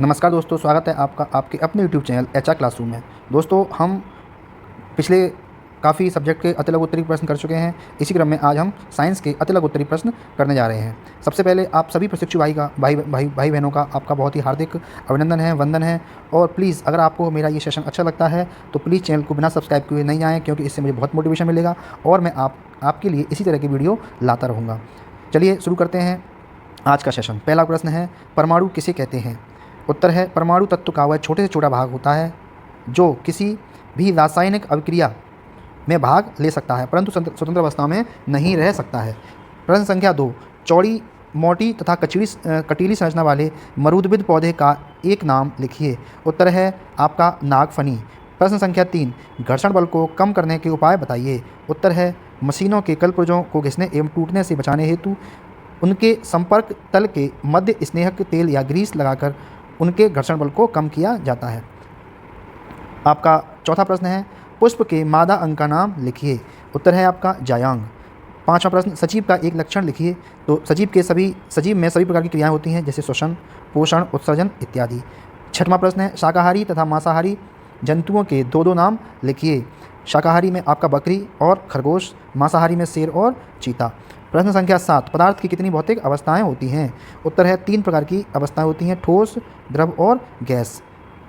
नमस्कार दोस्तों, स्वागत है आपका आपके अपने यूट्यूब चैनल एचआर क्लासरूम में। दोस्तों, हम पिछले काफ़ी सब्जेक्ट के अतिलघु उत्तरीय प्रश्न कर चुके हैं। इसी क्रम में आज हम साइंस के अतिलघु उत्तरीय प्रश्न करने जा रहे हैं। सबसे पहले आप सभी प्रशिक्षु भाई बहनों का आपका बहुत ही हार्दिक अभिनंदन है, वंदन है। और प्लीज़, अगर आपको मेरा ये सेशन अच्छा लगता है तो प्लीज़ चैनल को बिना सब्सक्राइब किए नहीं आएँ, क्योंकि इससे मुझे बहुत मोटिवेशन मिलेगा और मैं आपके लिए इसी तरह की वीडियो लाता रहूँगा। चलिए शुरू करते हैं आज का सेशन। पहला प्रश्न है, परमाणु किसे कहते हैं? उत्तर है, परमाणु तत्व का वह छोटे से छोटा भाग होता है जो किसी भी रासायनिक अभिक्रिया में भाग ले सकता है परंतु स्वतंत्र अवस्था में नहीं रह सकता है। प्रश्न संख्या 2, चौड़ी, मोटी तथा कटीली संरचना वाले मरूदबिद पौधे का एक नाम लिखिए। उत्तर है आपका नागफनी। प्रश्न संख्या 3, घर्षण बल को कम करने के उपाय बताइए। उत्तर है मशीनों के कलपुर्जों को घिसने एवं टूटने से बचाने हेतु उनके संपर्क तल के मध्य स्नेहक तेल या ग्रीस लगाकर उनके घर्षण बल को कम किया जाता है। आपका चौथा प्रश्न है, पुष्प के मादा अंग का नाम लिखिए। उत्तर है आपका जायांग। पांचवा प्रश्न, सजीव का एक लक्षण लिखिए। तो सजीव में सभी प्रकार की क्रियाएं होती हैं, जैसे श्वसन, पोषण, उत्सर्जन इत्यादि। छठवां प्रश्न है, शाकाहारी तथा मांसाहारी जंतुओं के दो दो नाम लिखिए। शाकाहारी में आपका बकरी और खरगोश, मांसाहारी में शेर और चीता। प्रश्न संख्या 7, पदार्थ की कितनी भौतिक अवस्थाएं होती हैं? उत्तर है 3 प्रकार की अवस्थाएं होती हैं, ठोस, द्रव और गैस।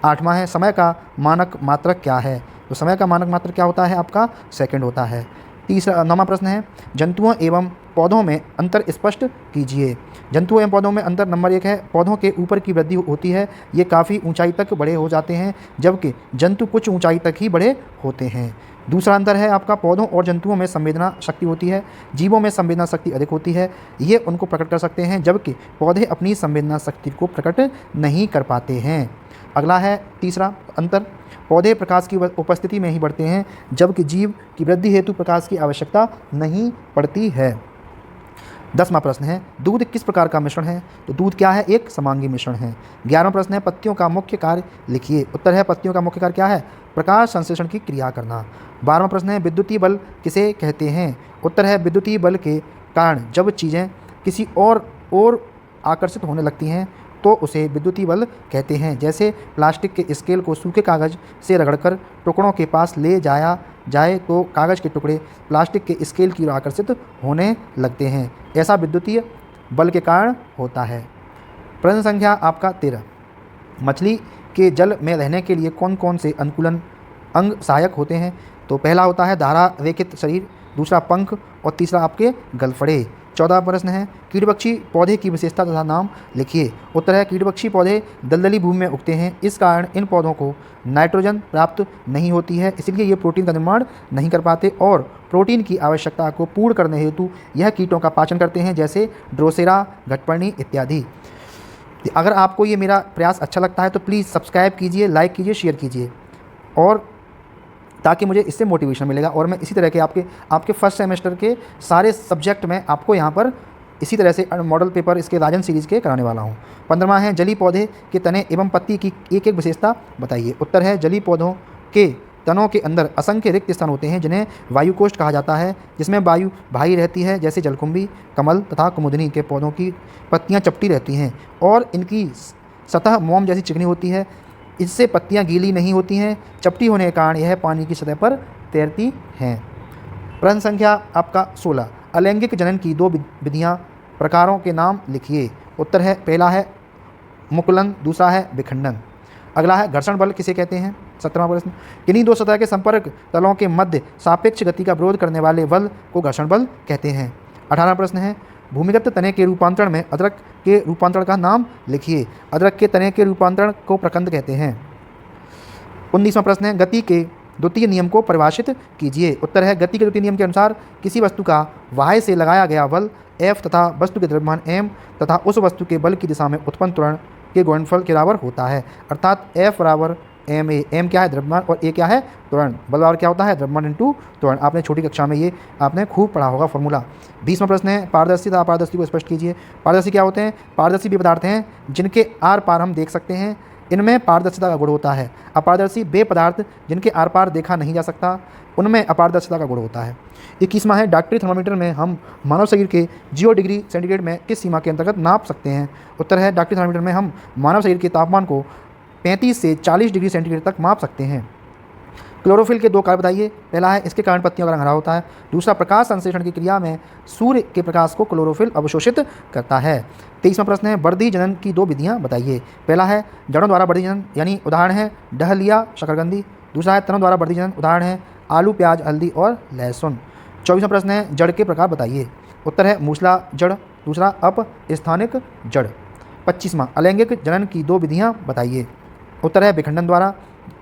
8वां है, समय का मानक मात्रक क्या है? तो समय का मानक मात्रक क्या होता है? आपका सेकंड होता है। 9वां प्रश्न है, जंतुओं एवं पौधों में अंतर स्पष्ट कीजिए। जंतुओं एवं पौधों में अंतर नंबर 1 है, पौधों के ऊपर की वृद्धि होती है, ये काफ़ी ऊंचाई तक बड़े हो जाते हैं, जबकि जंतु कुछ ऊंचाई तक ही बड़े होते हैं। दूसरा अंतर है आपका, पौधों और जंतुओं में संवेदना शक्ति होती है, जीवों में संवेदना शक्ति अधिक होती है, ये उनको प्रकट कर सकते हैं, जबकि पौधे अपनी संवेदना शक्ति को प्रकट नहीं कर पाते हैं। अगला है तीसरा अंतर, पौधे प्रकाश की उपस्थिति में ही बढ़ते हैं, जबकि जीव की वृद्धि हेतु प्रकाश की आवश्यकता नहीं पड़ती है। 10वां प्रश्न है, दूध किस प्रकार का मिश्रण है? तो दूध क्या है? एक समांगी मिश्रण है। 11वां प्रश्न है, पत्तियों का मुख्य कार्य लिखिए। उत्तर है पत्तियों का मुख्य कार्य क्या है? प्रकाश संश्लेषण की क्रिया करना। 12वां प्रश्न है, विद्युतीय बल किसे कहते हैं? उत्तर है विद्युतीय बल के कारण जब चीज़ें किसी और आकर्षित होने लगती हैं तो उसे विद्युतीय बल कहते हैं। जैसे प्लास्टिक के स्केल को सूखे कागज़ से रगड़कर टुकड़ों के पास ले जाया जाए तो कागज़ के टुकड़े प्लास्टिक के स्केल की ओर आकर्षित होने लगते हैं, ऐसा विद्युतीय बल के कारण होता है। प्रश्न संख्या आपका 13, मछली के जल में रहने के लिए कौन कौन से अनुकूलन अंग सहायक होते हैं? तो पहला होता है धारा रेखित शरीर, दूसरा पंख और तीसरा आपके गलफड़े। 14वां प्रश्न है, कीटपक्षी पौधे की विशेषता तथा नाम लिखिए। उत्तर है कीटपक्षी पौधे दलदली भूमि में उगते हैं, इस कारण इन पौधों को नाइट्रोजन प्राप्त नहीं होती है, इसलिए ये प्रोटीन का निर्माण नहीं कर पाते और प्रोटीन की आवश्यकता को पूर्ण करने हेतु यह कीटों का पाचन करते हैं, जैसे ड्रोसेरा, घटपर्णी इत्यादि। अगर आपको ये मेरा प्रयास अच्छा लगता है तो प्लीज़ सब्सक्राइब कीजिए, लाइक कीजिए, शेयर कीजिए, और ताकि मुझे इससे मोटिवेशन मिलेगा और मैं इसी तरह के आपके फर्स्ट सेमेस्टर के सारे सब्जेक्ट में आपको यहाँ पर इसी तरह से मॉडल पेपर इसके राजन सीरीज़ के कराने वाला हूँ। 15वां है, जलीय पौधे के तने एवं पत्ती की एक एक विशेषता बताइए। उत्तर है जलीय पौधों के तनों के अंदर असंख्य रिक्त स्थान होते हैं, जिन्हें वायुकोष्ठ कहा जाता है, जिसमें वायु बाहरी रहती है, जैसे जलकुंभी, कमल तथा कुमुदिनी के पौधों की पत्तियाँ चपटी रहती हैं और इनकी सतह मोम जैसी चिकनी होती है, इससे पत्तियां गीली नहीं होती हैं, चपटी होने के कारण यह पानी की सतह पर तैरती हैं। प्रश्न संख्या आपका 16, अलैंगिक जनन की 2 विधियां प्रकारों के नाम लिखिए। उत्तर है पहला है मुकुलन, दूसरा है विखंडन। अगला है घर्षण बल किसे कहते हैं? 17वां प्रश्न, किन्हीं 2 सतह के संपर्क तलों के मध्य सापेक्ष गति का विरोध करने वाले बल को घर्षण बल कहते हैं। 18वां प्रश्न है, भूमिगत तने के रूपांतरण में अदरक के रूपांतरण का नाम लिखिए। अदरक के तने के रूपांतरण को प्रकंद कहते हैं। 19वां प्रश्न है, गति के द्वितीय नियम को परिभाषित कीजिए। उत्तर है गति के द्वितीय नियम के अनुसार किसी वस्तु का बाह्य से लगाया गया बल F तथा वस्तु के द्रव्यमान m तथा उस वस्तु के बल की दिशा में उत्पन्न त्वरण के गुणनफल के बराबर होता है, अर्थात F बराबर ma, m क्या है? द्रव्यमान, और a क्या है? त्वरण। बल बराबर क्या होता है? द्रव्यमान इंटू त्वरण। आपने छोटी कक्षा में ये आपने खूब पढ़ा होगा फॉर्मूला। 20वां प्रश्न है, पारदर्शी तथा अपारदर्शी को स्पष्ट कीजिए। पारदर्शी क्या होते हैं? पारदर्शी वे पदार्थ हैं जिनके आर पार हम देख सकते हैं, इनमें पारदर्शिता का गुण होता है। अपारदर्शी वे पदार्थ जिनके आर पार देखा नहीं जा सकता, उनमें अपारदर्शिता का गुण होता है। 21वां है डॉक्टरी थर्मामीटर में हम मानव शरीर के 0 डिग्री सेंटीग्रेड में किस सीमा के अंतर्गत नाप सकते हैं? उत्तर है डॉक्टरी थर्मामीटर में हम मानव शरीर के तापमान को 35 से 40 डिग्री सेंटीग्रेड तक माप सकते हैं। क्लोरोफिल के 2 कार्य बताइए। पहला है इसके कारण पत्तियों का रंग हरा होता है। दूसरा, प्रकाश संश्लेषण की क्रिया में सूर्य के प्रकाश को क्लोरोफिल अवशोषित करता है। 23वां प्रश्न है वर्धी जनन की 2 विधियां बताइए। पहला है जड़ों द्वारा वर्धी जनन, यानी उदाहरण है डहलिया शकरकंदी। दूसरा है तनों द्वारा वर्धी जनन, उदाहरण है आलू, प्याज, हल्दी और लहसुन। 24वां प्रश्न है जड़ के प्रकार बताइए। उत्तर है मूसला जड़, दूसरा अपस्थानिक जड़। 25वां अलैंगिक जनन की 2 विधियां बताइए। उत्तर है विखंडन द्वारा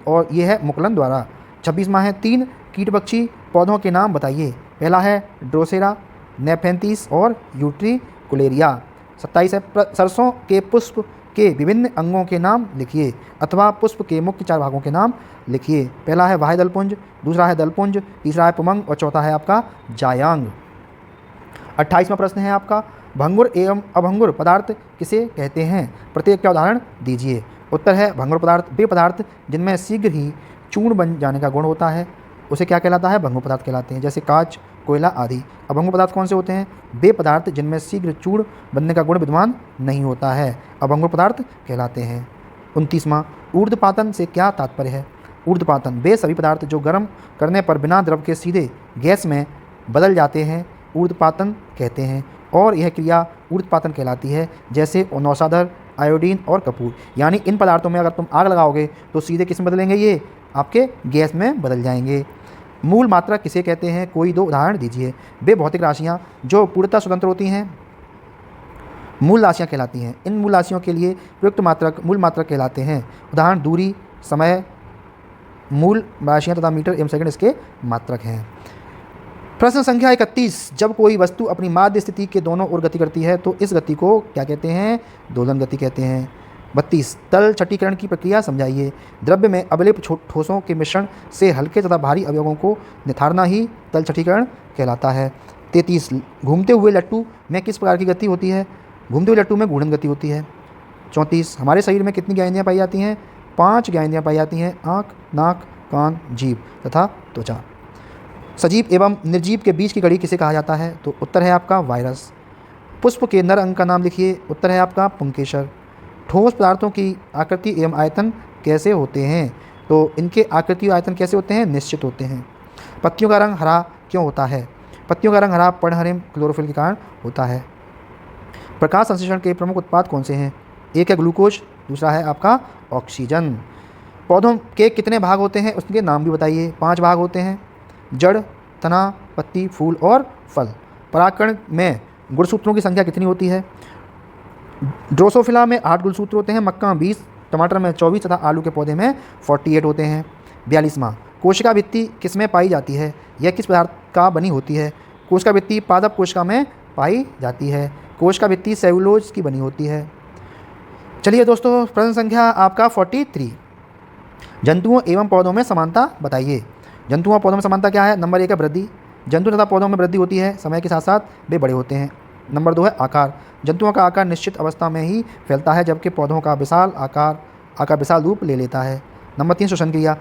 और ये है मुकुलन द्वारा। 26वां है 3 कीट पक्षी पौधों के नाम बताइए। पहला है ड्रोसेरा, नेफेंथिस और यूट्रिकुलेरिया। 27 है सरसों के पुष्प के विभिन्न अंगों के नाम लिखिए अथवा पुष्प के मुख्य 4 भागों के नाम लिखिए। पहला है बाह्य दलपुंज, दूसरा है दलपुंज, तीसरा है पुमंग और चौथा है आपका जायांग। 28वां प्रश्न है आपका भंगुर एवं अभंगुर पदार्थ किसे कहते हैं? प्रत्येक का उदाहरण दीजिए। उत्तर है भंगुर पदार्थ वे पदार्थ जिनमें शीघ्र ही चूर्ण बन जाने का गुण होता है, उसे क्या कहलाता है? भंगुर पदार्थ कहलाते हैं, जैसे कांच, कोयला आदि। अभंगुर पदार्थ कौन से होते हैं? वे पदार्थ जिनमें शीघ्र चूर्ण बनने का गुण विद्यमान नहीं होता है, अभंगुर पदार्थ कहलाते हैं। 29वां ऊर्ध्वपातन से क्या तात्पर्य है? ऊर्ध्वपातन वे सभी पदार्थ जो गर्म करने पर बिना द्रव के सीधे गैस में बदल जाते हैं ऊर्ध्वपातन कहते हैं, और यह क्रिया ऊर्ध्वपातन कहलाती है, जैसे नौशाधर, आयोडीन और कपूर। यानी इन पदार्थों में अगर तुम आग लगाओगे तो सीधे किस में बदलेंगे? ये आपके गैस में बदल जाएंगे। मूल मात्रक किसे कहते हैं? कोई 2 उदाहरण दीजिए। वे भौतिक राशियाँ जो पूर्णतः स्वतंत्र होती हैं मूल राशियाँ कहलाती हैं। इन मूल राशियों के लिए प्रयुक्त मात्रक मूल मात्रक कहलाते हैं। उदाहरण दूरी, समय, मूल राशियाँ तथा मीटर एवं सेकंड इसके मात्रक हैं। प्रश्न संख्या 31 जब कोई वस्तु अपनी माध्य स्थिति के दोनों ओर गति करती है तो इस गति को क्या कहते हैं? दोलन गति कहते हैं। 32 तल छठीकरण की प्रक्रिया समझाइए। द्रव्य में अवलेप ठोसों के मिश्रण से हल्के तथा भारी अवयवों को निथारना ही तल छठीकरण कहलाता है। 33 घूमते हुए लट्टू में किस प्रकार की गति होती है? घूमते हुए लट्टू में घूर्णन गति होती है। 34 हमारे शरीर में कितनी ज्ञानेंद्रियाँ पाई जाती हैं? 5 ज्ञानेंद्रियाँ पाई जाती हैं, आँख, नाक, कान, जीभ तथा त्वचा। सजीव एवं निर्जीव के बीच की कड़ी किसे कहा जाता है? तो उत्तर है आपका वायरस। पुष्प के नर अंग का नाम लिखिए। उत्तर है आपका पुंकेसर। ठोस पदार्थों की आकृति एवं आयतन कैसे होते हैं? तो इनके आकृति और आयतन कैसे होते हैं? निश्चित होते हैं। पत्तियों का रंग हरा क्यों होता है? पत्तियों का रंग हरा पर्णहरिम क्लोरोफिल के कारण होता है। प्रकाश संश्लेषण के प्रमुख उत्पाद कौन से हैं? एक है ग्लूकोज, दूसरा है आपका ऑक्सीजन। पौधों के कितने भाग होते हैं उसके नाम भी बताइए। 5 भाग होते हैं, जड़, तना, पत्ती, फूल और फल। परागकण में गुणसूत्रों की संख्या कितनी होती है? ड्रोसोफिला में 8 गुणसूत्र होते हैं, मक्का में 20, टमाटर में 24 तथा आलू के पौधे में 48 होते हैं। 42वां कोशिका भित्ति किसमें पाई जाती है? यह किस पदार्थ का बनी होती है? कोशिका भित्ति पादप कोशिका में पाई जाती है। कोशिका भित्ति सेलुलोज की बनी होती है। चलिए दोस्तों प्रश्न संख्या आपका 43 जंतुओं एवं पौधों में समानता बताइए। जंतुओं और पौधों में समानता क्या है? नंबर 1 है वृद्धि। जंतु तथा पौधों में वृद्धि होती है, समय के साथ साथ वे बड़े होते हैं। नंबर 2 है आकार। जंतुओं का आकार निश्चित अवस्था में ही फैलता है, जबकि पौधों का विशाल आकार विशाल रूप ले लेता है। नंबर 3 श्वसन क्रिया।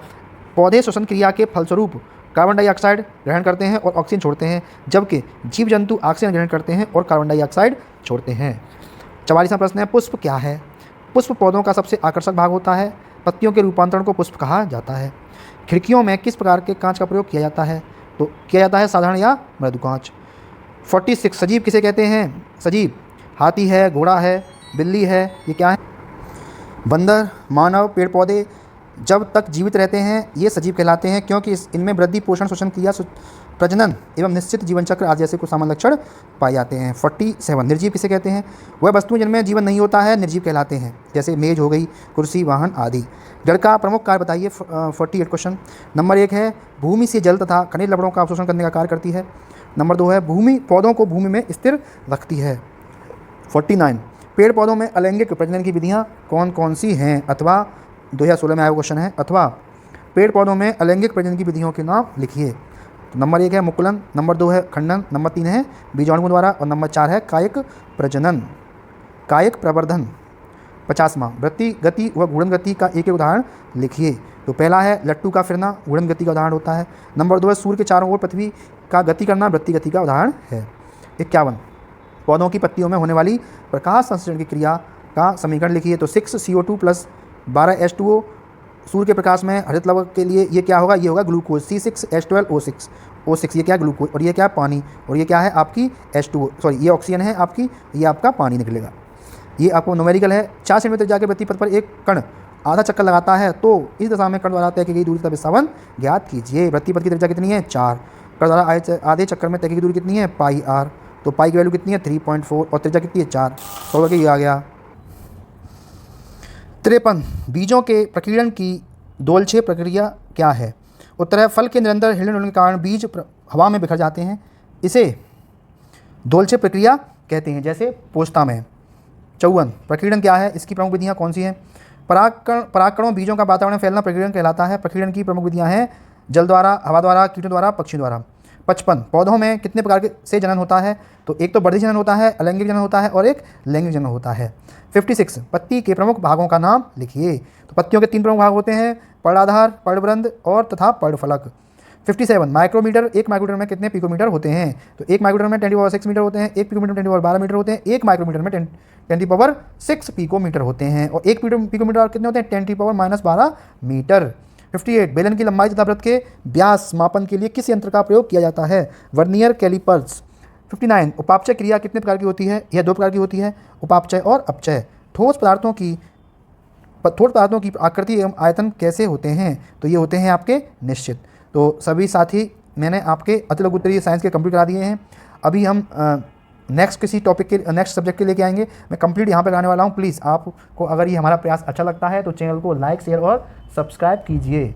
पौधे श्वसन क्रिया के फलस्वरूप कार्बन डाइऑक्साइड ग्रहण करते हैं और ऑक्सीजन छोड़ते हैं, जबकि जीव जंतु ऑक्सीजन ग्रहण करते हैं और कार्बन डाइऑक्साइड छोड़ते हैं। 44वां प्रश्न है पुष्प क्या है? पुष्प पौधों का सबसे आकर्षक भाग होता है। पत्तियों के रूपांतरण को पुष्प कहा जाता है। खिड़कियों में किस प्रकार के कांच का प्रयोग किया जाता है? तो किया जाता है साधारण या मृदु कांच। 46 सजीव किसे कहते हैं? सजीव हाथी है, घोड़ा है, बिल्ली है, ये क्या है? बंदर, मानव, पेड़ पौधे जब तक जीवित रहते हैं ये सजीव कहलाते हैं, क्योंकि इनमें वृद्धि, पोषण, श्वसन क्रिया, प्रजनन एवं निश्चित जीवन चक्र आदि जैसे कुछ सामान्य लक्षण पाए जाते हैं। 47 निर्जीव किसे कहते हैं? वह वस्तुएं जिनमें जीवन नहीं होता है निर्जीव कहलाते हैं, जैसे मेज हो गई, कुर्सी, वाहन आदि। जड़ का प्रमुख कार्य बताइए। 48 क्वेश्चन। नंबर 1 है भूमि से जल तथा खनिज लवणों का अवशोषण करने का कार्य करती है। नंबर 2 है पौधों को भूमि में स्थिर रखती है। 49 पेड़ पौधों में अलैंगिक प्रजनन की विधियाँ कौन कौन सी हैं? अथवा 2016 में आया क्वेश्चन है, अथवा पेड़ पौधों में अलैंगिक प्रजनन की विधियों के नाम लिखिए। तो नंबर 1 है मुकुलन, नंबर 2 है खंडन, नंबर 3 है बीजाणुओं द्वारा और नंबर 4 है कायिक प्रजनन, कायिक प्रवर्धन। 50वां, वृत्ति गति व घूर्णन गति का एक उदाहरण लिखिए। तो पहला है लट्टू का फिरना, घूर्णन गति का उदाहरण होता है। नंबर 2 है सूर्य के चारों ओर पृथ्वी का गति करना, वृत्ति गति का उदाहरण है। 51, पौधों की पत्तियों में होने वाली प्रकाश संश्लेषण की क्रिया का समीकरण लिखिए। तो 6 CO2 + 12 H2O, सूर्य के प्रकाश में हरित लवण के लिए ये क्या होगा, ये होगा ग्लूकोज C6H12O6। O6 ये क्या है, ग्लूकोज, और ये क्या है, पानी, और ये क्या है आपकी H2O, सॉरी ये ऑक्सीजन है आपकी, ये आपका पानी निकलेगा। ये आपको न्यूमेरिकल है। 4 सेंटीमीटर जाके वृत्ति पथ पर एक कण आधा चक्कर लगाता है तो इस दिशा में कण द्वारा तय की गई दूरी का विस्थापन ज्ञात कीजिए। वृत्ति पथ की त्रिज्या कितनी है, 4, कण द्वारा आधे चक्कर में तय की दूरी कितनी है, πr, तो पाई की वैल्यू कितनी है, 3.4, और त्रिज्या कितनी है, 4, तो ये आ गया। 53, बीजों के प्रकीर्णन की दोलछेप प्रक्रिया क्या है। उत्तर है फल के निरंतर हिलने डुलने के कारण बीज हवा में बिखर जाते हैं, इसे दोलछेप प्रक्रिया कहते हैं, जैसे पोस्ता में। 54, प्रकीर्णन क्या है, इसकी प्रमुख विधियाँ कौन सी हैं। परागकणों बीजों का वातावरण में फैलना प्रकीर्णन कहलाता है। प्रकीर्णन की प्रमुख विधियाँ हैं जल द्वारा, हवा द्वारा, कीटों द्वारा, पक्षियों द्वारा। 55, पौधों में कितने प्रकार से जनन होता है। तो एक तो वर्धी जनन होता है, अलैंगिक जनन होता है, और एक लैंगिक जनन होता है। 56, पत्ती के प्रमुख भागों का नाम लिखिए। तो पत्तियों के 3 प्रमुख भाग होते हैं, पर्णाधार, पर्णवृंद और तथा पर्णफलक। 57, माइक्रोमीटर, 1 माइक्रोमीटर में कितने पिकोमीटर होते हैं। तो 1 माइक्रोमीटर में 10⁻6 मीटर होते हैं, 1 पिकोमीटर में 10⁻12 मीटर होते हैं, 1 माइक्रोमीटर में 10⁻6 पिकोमीटर होते हैं, और 1 पिकोमीटर और कितने होते हैं, 10⁻12 मीटर। 58, बेलन की लंबाई तथा वृत्त के व्यास मापन के लिए किस यंत्र का प्रयोग किया जाता है, वर्नियर कैलिपर्स। 59, उपापचय क्रिया कितने प्रकार की होती है, यह 2 प्रकार की होती है, उपापचय और अपचय। ठोस पदार्थों की आकृति एवं आयतन कैसे होते हैं। तो ये होते हैं आपके निश्चित। तो सभी साथी मैंने आपके अति लघु उत्तरीय साइंस के कंप्लीट करा दिए हैं। अभी हम नेक्स्ट किसी टॉपिक के नेक्स्ट सब्जेक्ट के लेके आएंगे। मैं कंप्लीट यहाँ पे कराने वाला हूँ। प्लीज़ आपको अगर ये हमारा प्रयास अच्छा लगता है तो चैनल को लाइक, शेयर और सब्सक्राइब कीजिए।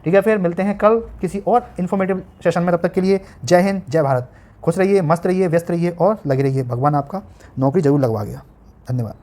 ठीक है, फिर मिलते हैं कल किसी और इन्फॉर्मेटिव सेशन में। तब तक के लिए जय हिंद, जय भारत। खुश रहिए, मस्त रहिए, व्यस्त रहिए और लगे रहिए। भगवान आपका नौकरी जरूर लगवा गया। धन्यवाद।